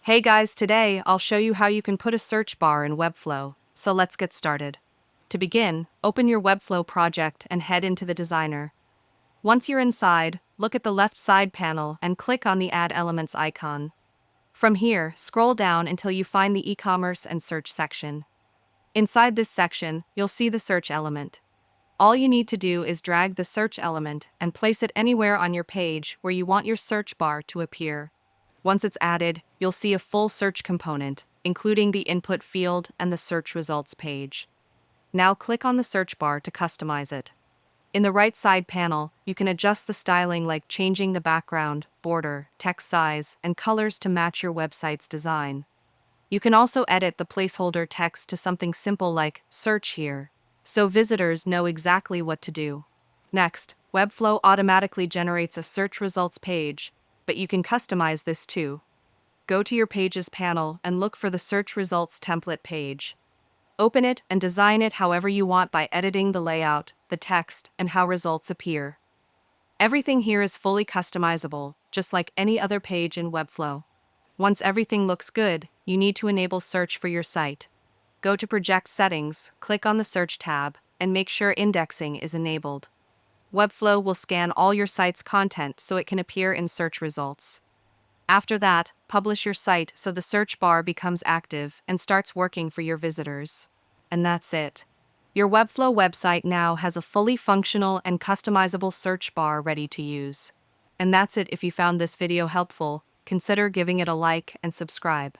Hey guys, today I'll show you how you can put a search bar in Webflow, so let's get started. To begin, open your Webflow project and head into the designer. Once you're inside, look at the left side panel and click on the Add Elements icon. From here, scroll down until you find the e-commerce and search section. Inside this section, you'll see the search element. All you need to do is drag the search element and place it anywhere on your page where you want your search bar to appear. Once it's added, you'll see a full search component, including the input field and the search results page. Now click on the search bar to customize it. In the right side panel, you can adjust the styling like changing the background, border, text size, and colors to match your website's design. You can also edit the placeholder text to something simple like "Search here," so visitors know exactly what to do. Next, Webflow automatically generates a search results page, but you can customize this too. Go to your Pages panel and look for the Search Results template page. Open it and design it however you want by editing the layout, the text, and how results appear. Everything here is fully customizable, just like any other page in Webflow. Once everything looks good, you need to enable search for your site. Go to Project Settings, click on the Search tab, and make sure indexing is enabled. Webflow will scan all your site's content so it can appear in search results. After that, publish your site so the search bar becomes active and starts working for your visitors. And that's it. Your Webflow website now has a fully functional and customizable search bar ready to use. And that's it. If you found this video helpful, consider giving it a like and subscribe.